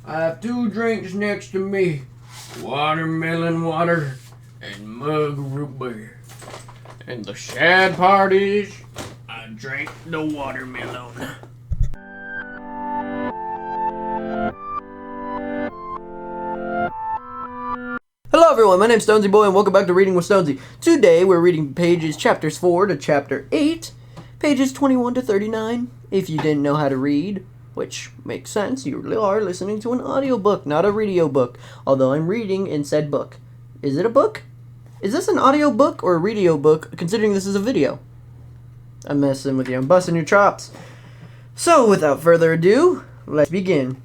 I have two drinks next to me. Watermelon water and mug root beer. And the sad part is, I drank the watermelon. Hello everyone, my name's Stonesy Boy and welcome back to Reading with Stonesy. Today we're reading chapters 4 to chapter 8, pages 21 to 39. If you didn't know how to read, which makes sense, you really are listening to an audiobook, not a radio book, although I'm reading in said book. Is it a book? Is this an audio book or a radio book, considering this is a video? I'm messing with you, I'm busting your chops. So, without further ado, let's begin.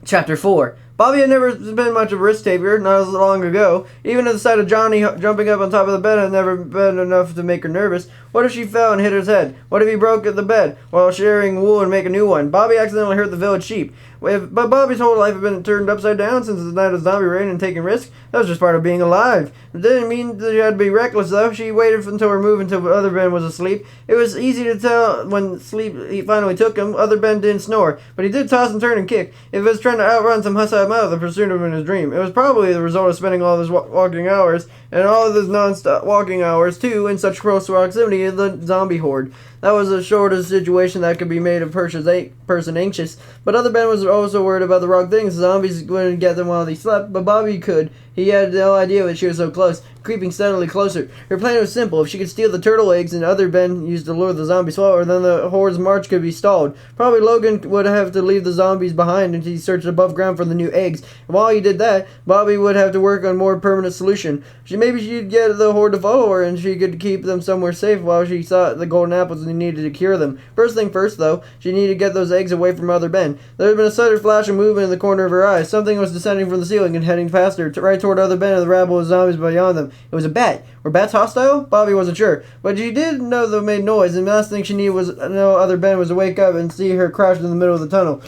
Chapter 4. Bobby had never been much of a risk taker, not as long ago. Even at the sight of Johnny jumping up on top of the bed had never been enough to make her nervous. What if she fell and hit his head? What if he broke the bed while sharing wool and make a new one? Bobby accidentally hurt the village sheep. But Bobby's whole life had been turned upside down since the night of zombie rain and taking risks. That was just part of being alive. It didn't mean that she had to be reckless, though. She waited until her move until other Ben was asleep. It was easy to tell when sleep he finally took him. Other Ben didn't snore, but he did toss and turn and kick. If he was trying to outrun some hostile mouth that pursued him in his dream. It was probably the result of spending all his walking hours, and all of his non-stop walking hours, too, in such close proximity of the zombie horde. That was the shortest situation that could be made a person anxious. But other Ben was also worried about the wrong things. The zombies wouldn't get them while they slept, but Bobby could. He had no idea that she was so close, creeping steadily closer. Her plan was simple. If she could steal the turtle eggs and other Ben used to lure the zombies forward, then the horde's march could be stalled. Probably Logan would have to leave the zombies behind until he searched above ground for the new eggs. And while he did that, Bobby would have to work on a more permanent solution. Maybe she'd get the horde to follow her and she could keep them somewhere safe while she sought the golden apples and needed to cure them. First thing first, though, she needed to get those eggs away from other Ben. There had been a sudden flash of movement in the corner of her eye. Something was descending from the ceiling and heading past her, right toward other Ben and the rabble of zombies beyond them. It was a bat. Were bats hostile? Bobby wasn't sure. But she did know they made noise, and the last thing she needed was no other Ben was to wake up and see her crouched in the middle of the tunnel.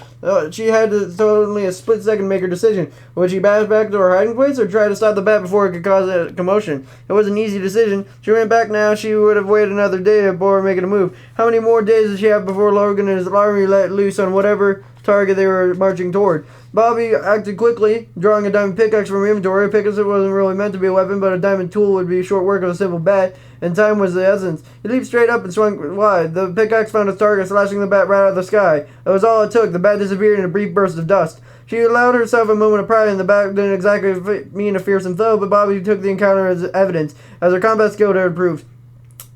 She had to only a split second to make her decision. Would she bash back to her hiding place or try to stop the bat before it could cause a commotion? It was an easy decision. She went back now. She would have waited another day before making a move. How many more days did she have before Logan and his army let loose on whatever target they were marching toward? Bobby acted quickly, drawing a diamond pickaxe from her inventory. A pickaxe wasn't really meant to be a weapon, but a diamond tool would be short work of a simple bat, and time was the essence. He leaped straight up and swung wide. The pickaxe found its target, slashing the bat right out of the sky. That was all it took. The bat disappeared in a brief burst of dust. She allowed herself a moment of pride, and the bat didn't exactly mean a fearsome foe, but Bobby took the encounter as evidence, as her combat skill had improved.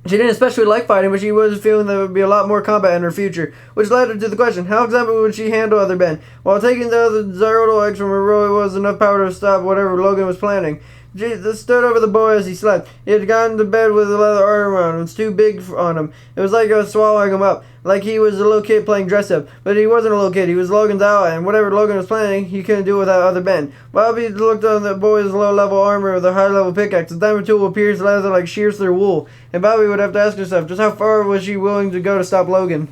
She didn't especially like fighting, but she was feeling there would be a lot more combat in her future, which led her to the question, how exactly would she handle other Ben? While taking the other turtle eggs from her row, it was enough power to stop whatever Logan was planning. Jesus stood over the boy as he slept. He had gotten to bed with a leather arm around him. It was too big on him. It was like it was swallowing him up, like he was a little kid playing dress-up. But he wasn't a little kid. He was Logan's ally, and whatever Logan was planning, he couldn't do without other Ben. Bobby looked on the boy's low-level armor with a high-level pickaxe. The diamond tool would pierce leather like shears through wool, and Bobby would have to ask herself, just how far was she willing to go to stop Logan?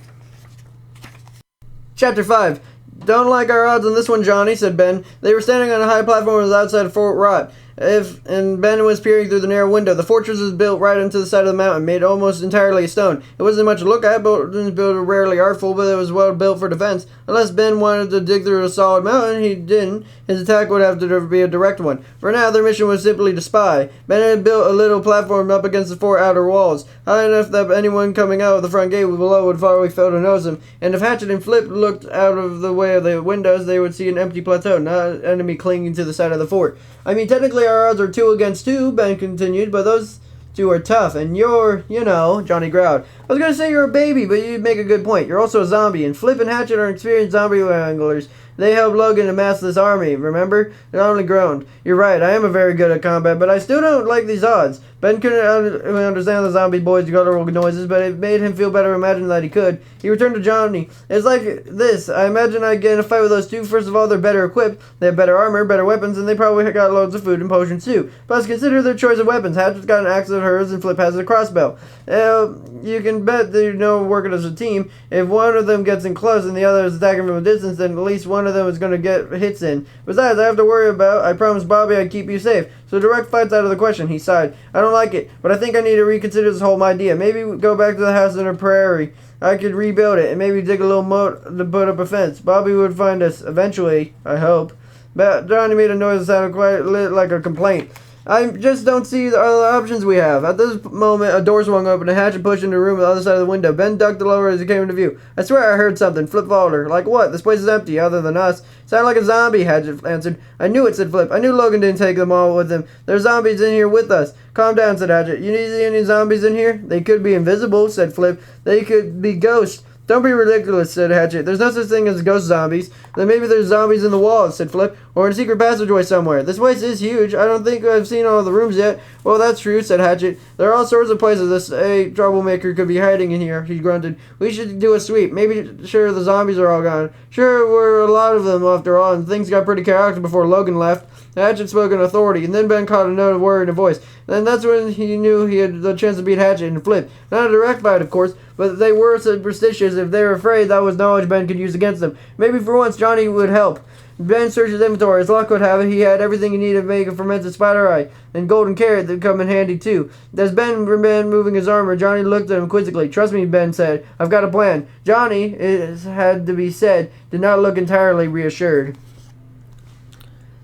Chapter 5. Don't like our odds on this one, Johnny, said Ben. They were standing on a high platform outside of Fort Rot. And Ben was peering through the narrow window. The fortress was built right into the side of the mountain, made almost entirely of stone. It wasn't much to look at, but it was built rarely artful, but it was well built for defense. Unless Ben wanted to dig through a solid mountain, he didn't. His attack would have to be a direct one. For now, their mission was simply to spy. Ben had built a little platform up against the four outer walls, high enough that anyone coming out of the front gate below would probably fail to notice him. And if Hatchet and Flip looked out of the way of the windows, they would see an empty plateau, not an enemy clinging to the side of the fort. I mean, technically our odds are 2 against 2, Ben continued, but those two are tough, and you're, Johnny growled. I was going to say you're a baby, but you make a good point. You're also a zombie, and Flip and Hatchet are experienced zombie wranglers. They helped Logan amass this army, remember? It only groaned. You're right, I am a very good at combat, but I still don't like these odds. Ben couldn't understand the zombie boy's guttural noises, but it made him feel better imagining that he could. He returned to Johnny. It's like this. I imagine I'd get in a fight with those two. First of all, they're better equipped. They have better armor, better weapons, and they probably got loads of food and potions too. Plus, consider their choice of weapons. Hatchet's got an axe of hers, and Flip has a crossbow. You can bet they working as a team. If one of them gets in close and the other is attacking from a distance, then at least one one of them is going to get hits in. Besides, I have to worry about. I promised Bobby I'd keep you safe. So direct fight's out of the question, he sighed. I don't like it, but I think I need to reconsider this whole idea. Maybe go back to the house in a prairie. I could rebuild it and maybe dig a little moat to put up a fence. Bobby would find us eventually, I hope. But Johnny made a noise that sounded quite like a complaint. I just don't see the other options we have. At this moment, a door swung open and Hatchet pushed into the room on the other side of the window. Ben ducked lower as he came into view. I swear I heard something. Flip followed her. Like what? This place is empty, other than us. Sounded like a zombie, Hatchet answered. I knew it, said Flip. I knew Logan didn't take them all with him. There's zombies in here with us. Calm down, said Hatchet. You see any zombies in here? They could be invisible, said Flip. They could be ghosts. Don't be ridiculous, said Hatchet. There's no such thing as ghost zombies. Then maybe there's zombies in the walls, said Flip, or in a secret passageway somewhere. This place is huge. I don't think I've seen all the rooms yet. Well, that's true, said Hatchet. There are all sorts of places this troublemaker could be hiding in here, he grunted. We should do a sweep. Maybe sure the zombies are all gone. Sure, we're a lot of them after all, and things got pretty chaotic before Logan left. Hatchet spoke in authority, and then Ben caught a note of worry in her voice. And that's when he knew he had the chance to beat Hatchet and Flip. Not a direct fight, of course, but they were superstitious. If they were afraid, that was knowledge Ben could use against them. Maybe for once Johnny would help. Ben searched his inventory. As luck would have it, he had everything he needed to make a fermented spider eye, and golden carrot that would come in handy too. As Ben began moving his armor, Johnny looked at him quizzically. Trust me, Ben said. I've got a plan. Johnny, it had to be said, did not look entirely reassured.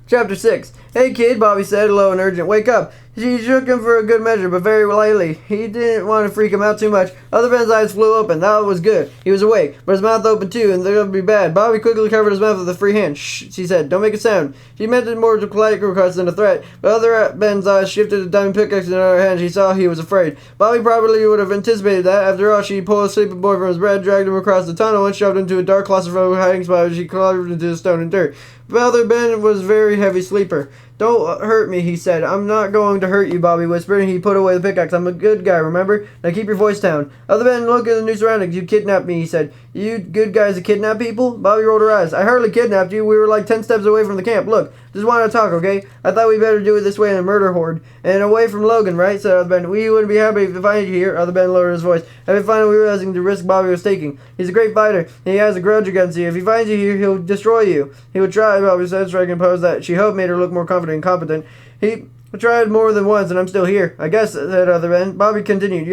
Chapter 6. Hey kid, Bobby said, low and urgent. Wake up. She shook him for a good measure, but very lightly. He didn't want to freak him out too much. Other Ben's eyes flew open. That was good. He was awake, but his mouth open too, and they're going to be bad. Bobby quickly covered his mouth with a free hand. Shh, she said. Don't make a sound. She meant it more to polite request than a threat, but other Ben's eyes shifted to diamond pickaxe in her hand. She saw he was afraid. Bobby probably would have anticipated that. After all, she pulled a sleeping boy from his bed, dragged him across the tunnel, and shoved him into a dark claustrophobic hiding spot as she clambered into the stone and dirt. But other Ben was a very heavy sleeper. Don't hurt me, he said. I'm not going to hurt you, Bobby whispered, and he put away the pickaxe. I'm a good guy, remember? Now keep your voice down. Other Ben, look at the new surroundings. You kidnapped me, he said. You good guys that kidnap people? Bobby rolled her eyes. I hardly kidnapped you. We were like 10 steps away from the camp. Look, just want to talk, okay? I thought we better do it this way in a murder horde. And away from Logan, right? Said Other Ben. We wouldn't be happy to find you here. Other Ben lowered his voice. I've been finally realizing the risk Bobby was taking. He's a great fighter, and he has a grudge against you. If he finds you here, he'll destroy you. He would try, Bobby said, striking a pose that she hoped made her look more confident and competent. He tried more than once, and I'm still here. I guess, said Other Ben. Bobby continued.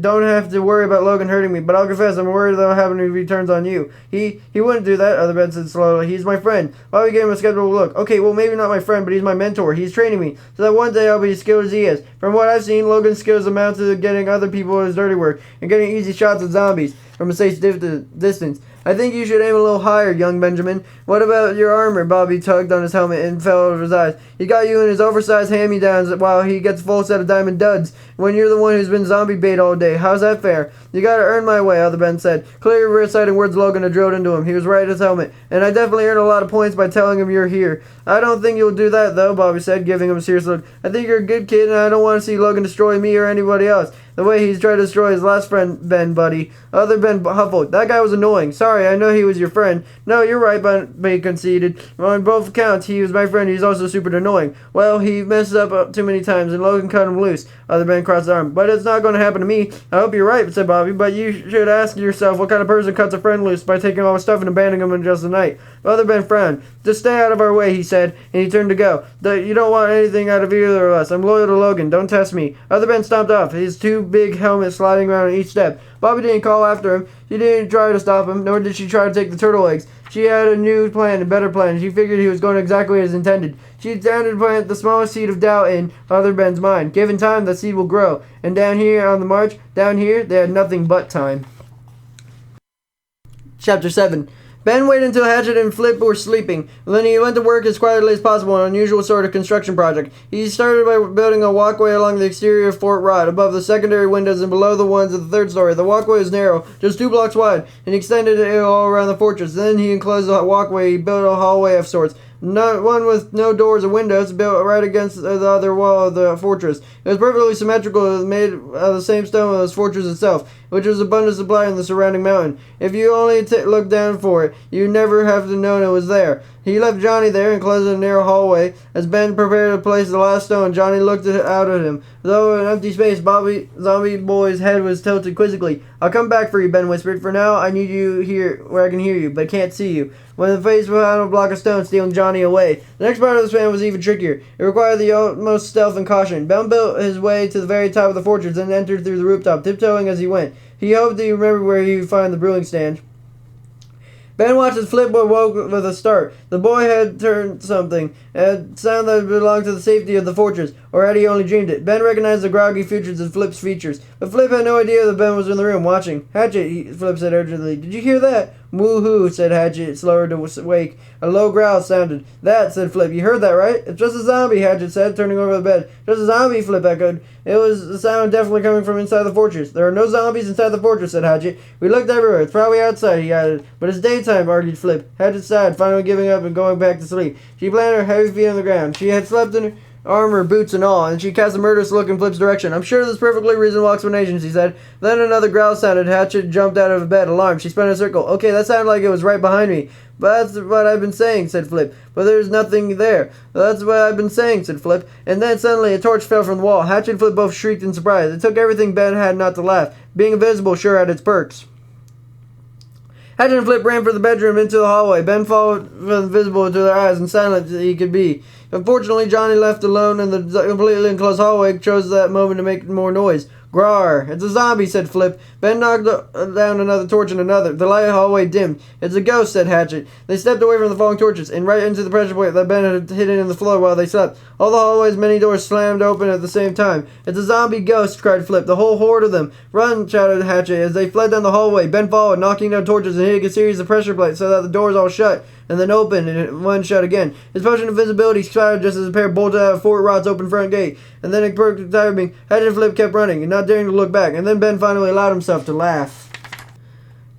Don't have to worry about Logan hurting me, but I'll confess I'm worried that'll happen if he turns on you. He wouldn't do that, Other Ben said slowly. He's my friend. Bobby gave him a skeptical look. Okay, well maybe not my friend, but he's my mentor. He's training me, so that one day I'll be as skilled as he is. From what I've seen, Logan's skills amount to getting other people his dirty work, and getting easy shots at zombies from a safe distance. I think you should aim a little higher, young Benjamin. What about your armor? Bobby tugged on his helmet and fell over his eyes. He got you in his oversized hand-me-downs while he gets a full set of diamond duds when you're the one who's been zombie bait all day. How's that fair? You gotta earn my way, Other Ben said. Clearly reciting words Logan had drilled into him. He was right at his helmet. And I definitely earned a lot of points by telling him you're here. I don't think you'll do that, though, Bobby said, giving him a serious look. I think you're a good kid, and I don't want to see Logan destroy me or anybody else. The way he's tried to destroy his last friend, Ben, buddy. Other Ben huffled. That guy was annoying. Sorry, I know he was your friend. No, you're right, Ben conceded. On both accounts, he was my friend. He's also super annoying. Well, he messes up too many times, and Logan cut him loose. Other Ben crossed his arm. But it's not going to happen to me. I hope you're right, said Bobby, but you should ask yourself what kind of person cuts a friend loose by taking all his stuff and abandoning him in just a night. Other Ben frowned. Just stay out of our way, he said, and he turned to go. You don't want anything out of either of us. I'm loyal to Logan. Don't test me. Other Ben stomped off, his two big helmets sliding around on each step. Bobby didn't call after him. She didn't try to stop him, nor did she try to take the turtle eggs. She had a new plan, a better plan. She figured he was going exactly as intended. She intended to plant the smallest seed of doubt in Other Ben's mind. Given time, the seed will grow. And down here on the march, down here, they had nothing but time. Chapter 7. Ben waited until Hatchet and Flip were sleeping. Then he went to work as quietly as possible on an unusual sort of construction project. He started by building a walkway along the exterior of Fort Rod, above the secondary windows and below the ones of the third story. The walkway was narrow, just 2 blocks wide, and extended all around the fortress. Then he enclosed the walkway. He built a hallway of sorts. One with no doors or windows, built right against the other wall of the fortress. It was perfectly symmetrical, made of the same stone as the fortress itself, which was abundant supply in the surrounding mountain. If you only looked down for it, you'd never have to know it was there. He left Johnny there and closed a narrow hallway. As Ben prepared to place the last stone, Johnny looked out at him. Though in an empty space, Zombie Boy's head was tilted quizzically. I'll come back for you, Ben whispered. For now, I need you here where I can hear you, but can't see you. when the face behind a block of stone, stealing Johnny away. The next part of this plan was even trickier. It required the utmost stealth and caution. Ben built his way to the very top of the fortress and entered through the rooftop, tiptoeing as he went. He hoped he remembered where he would find the brewing stand. Ben watched as Flip woke with a start. The boy had turned something, a sound that belonged to the safety of the fortress, or had he only dreamed it? Ben recognized the groggy features of Flip's features, but Flip had no idea that Ben was in the room, watching. "Hatchet," Flip said urgently. "Did you hear that?" "Woo-hoo," said Hatchet, slower to wake. A low growl sounded. "That," said Flip. "You heard that, right?" "It's just a zombie," Hatchet said, turning over the bed. "Just a zombie," Flip echoed. It was the sound definitely coming from inside the fortress. "There are no zombies inside the fortress," said Hatchet. "We looked everywhere. It's probably outside," he added. "But it's daytime," argued Flip. Hatchet sighed, finally giving up and going back to sleep. She planted her heavy feet on the ground. She had slept in her armor, boots, and all, and she cast a murderous look in Flip's direction. "I'm sure there's perfectly reasonable explanations," he said. Then another growl sounded. Hatchet jumped out of bed, alarmed. She spun in a circle. "Okay, that sounded like it was right behind me." "But that's what I've been saying," said Flip. "But there's nothing there." "That's what I've been saying," said Flip. And then suddenly a torch fell from the wall. Hatchet and Flip both shrieked in surprise. It took everything Ben had not to laugh. Being invisible sure had its perks. Hatchet and Flip ran for the bedroom into the hallway. Ben followed invisible to their eyes and silent as he could be. Unfortunately, Johnny, left alone in the completely enclosed hallway, chose that moment to make more noise. "Grar, it's a zombie," said Flip. Ben knocked down another torch and another. The light hallway dimmed. "It's a ghost," said Hatchet. They stepped away from the falling torches and right into the pressure plate that Ben had hidden in the floor while they slept. All the hallway's many doors slammed open at the same time. "It's a zombie ghost," cried Flip. "The whole horde of them." "Run," shouted Hatchet as they fled down the hallway. Ben followed, knocking down torches and hitting a series of pressure plates so that the doors all shut and then opened and one shut again. His potion of invisibility expired just as a pair bolted out of Fort Rod's open front gate. And then it perked the timing. Hatchet and Flip kept running and not daring to look back. And then Ben finally allowed himself to laugh.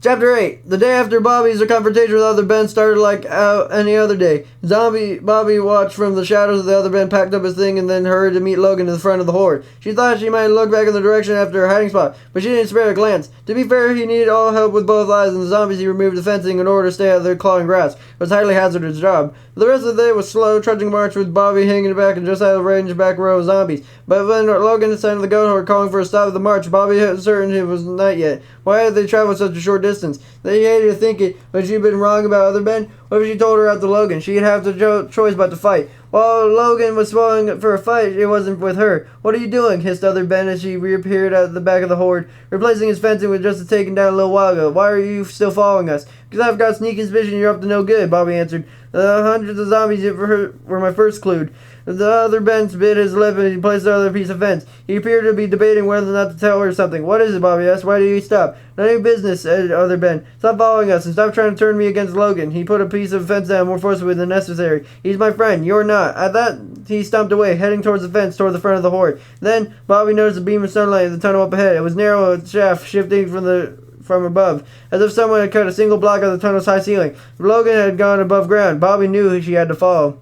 Chapter 8. The day after Bobby's confrontation with other Ben started like any other day. Bobby watched from the shadows of the other Ben, packed up his thing, and then hurried to meet Logan in the front of the horde. She thought she might look back in the direction after her hiding spot, but she didn't spare a glance. To be fair, he needed all help with both eyes, and the zombies he removed the fencing in order to stay out of their clawing grasp. It was a highly hazardous job. The rest of the day was slow, trudging march with Bobby hanging back and just out of range back row of zombies. But when Logan descended the goat horde calling for a stop of the march, Bobby was certain it was night yet. Why had they traveled such a short distance? They hated to think it, but she'd been wrong about other Ben. What if she told her out to Logan? She'd have the choice but to fight. While Logan was swelling for a fight, it wasn't with her. "What are you doing?" hissed other Ben as she reappeared at the back of the horde, replacing his fencing with just taken down a little while ago. "Why are you still following us?" "Because I've got sneaking suspicion you're up to no good," Bobby answered. "The hundreds of zombies were my first clue." The other Ben bit his lip and he placed another piece of fence. He appeared to be debating whether or not to tell her something. "What is it?" Bobby asked. "Why do you stop?" "None of your business," said other Ben. "Stop following us and stop trying to turn me against Logan." He put a piece of fence down more forcibly than necessary. "He's my friend. You're not." At that, he stomped away, heading towards the fence toward the front of the horde. Then Bobby noticed a beam of sunlight in the tunnel up ahead. It was narrow, a shaft shifting from above, as if someone had cut a single block of the tunnel's high ceiling. Logan had gone above ground. Bobby knew she had to follow.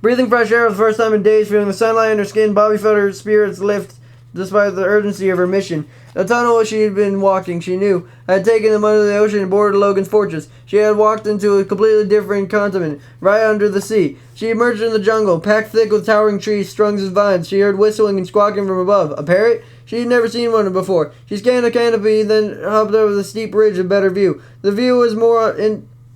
Breathing fresh air for the first time in days, feeling the sunlight in her skin, Bobby felt her spirits lift despite the urgency of her mission. The tunnel she had been walking, she knew, had taken them under the ocean and bordered Logan's fortress. She had walked into a completely different continent, right under the sea. She emerged in the jungle, packed thick with towering trees strung as vines. She heard whistling and squawking from above. A parrot? She had never seen one before. She scanned the canopy, then hopped over the steep ridge of better view. The view was more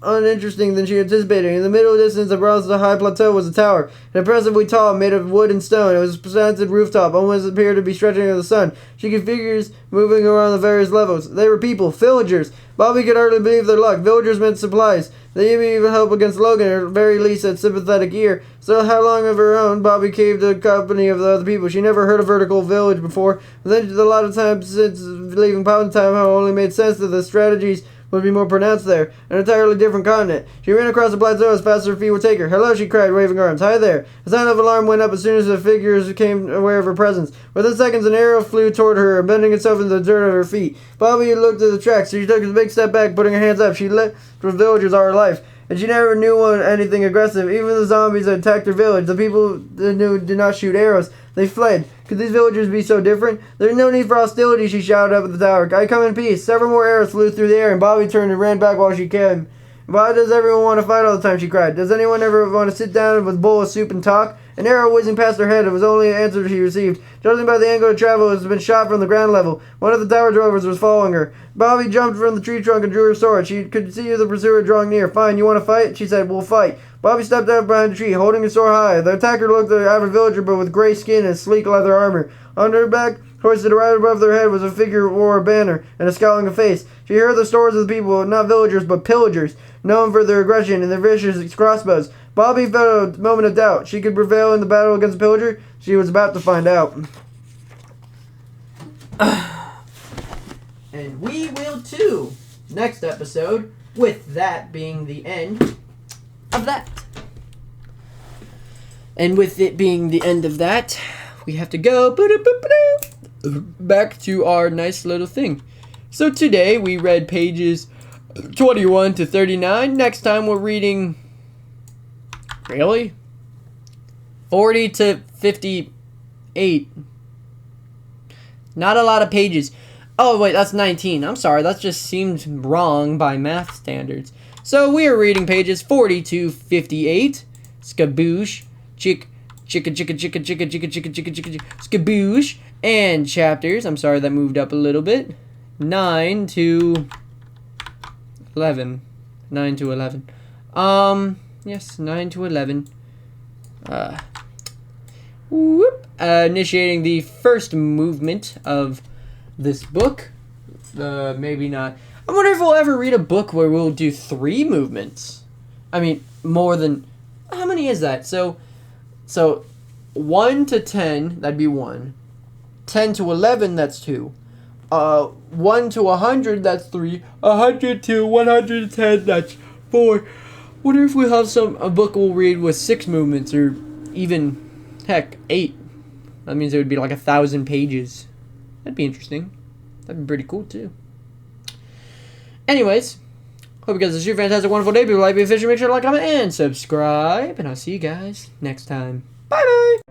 uninteresting than she anticipated. In the middle distance across the high plateau was a tower, impressively tall, made of wood and stone. It was a slanted rooftop, almost appeared to be stretching into the sun. She could figures moving around the various levels. They were people, villagers. Bobby could hardly believe their luck. Villagers meant supplies. They even help against Logan, or at very least a sympathetic ear. So how long of her own, Bobby caved to the company of the other people. She never heard of vertical village before. But then a lot of times since leaving Pound Time, how it only made sense that the strategies would be more pronounced there. An entirely different continent. She ran across the plateau as fast as her feet would take her. "Hello," she cried, waving arms. "Hi there." A sound of alarm went up as soon as the figures became aware of her presence. Within seconds, an arrow flew toward her, bending itself into the dirt at her feet. Bobby looked at the tracks. She took a big step back, putting her hands up. She lived with villagers all her life, and she never knew anything aggressive. Even the zombies that attacked her village, the people that knew did not shoot arrows. They fled. Could these villagers be so different? "There's no need for hostility," she shouted up at the tower. "I come in peace." Several more arrows flew through the air, and Bobby turned and ran back while she came. "Why does everyone want to fight all the time?" she cried. "Does anyone ever want to sit down with a bowl of soup and talk?" An arrow whizzing past her head, it was only an answer she received. Judging by the angle of travel, it had been shot from the ground level. One of the tower drovers was following her. Bobby jumped from the tree trunk and drew her sword. She could see the pursuer drawing near. Fine, you want to fight? She said, we'll fight. Bobby stepped out behind the tree, holding his sword high. The attacker looked like an average villager, but with gray skin and sleek leather armor. On her back, hoisted right above their head, was a figure who wore a banner and a scowling face. She heard the stories of the people, not villagers, but pillagers, known for their aggression and their vicious crossbows. Bobby felt a moment of doubt. She could prevail in the battle against the pillager. She was about to find out. And we will too, next episode, with that being the end of that. And with it being the end of that, we have to go back to our nice little thing. So today we read pages 21 to 39. Next time we're reading, really? 40 to 58. Not a lot of pages. Oh, wait, that's 19. I'm sorry, that just seemed wrong by math standards. So we are reading pages 40 to 58. Skaboosh, chicka, skaboosh. And chapters, I'm sorry, that moved up a little bit. 9 to 11. 9 to 11. Yes, 9 to 11. Initiating the first movement of this book. Maybe not. I wonder if we'll ever read a book where we'll do 3 movements. I mean, more than... How many is that? So 1 to 10, that'd be 1. 10 to 11, that's 2. 1 to 100, that's 3. 100 to 110, that's 4. Wonder if we'll have a book we'll read with 6 movements, or even, heck, 8. That means it would be like 1,000 pages. That'd be interesting. That'd be pretty cool, too. Anyways, hope you guys have a super fantastic, wonderful day. People like, be efficient, make sure to like, comment, and subscribe. And I'll see you guys next time. Bye-bye!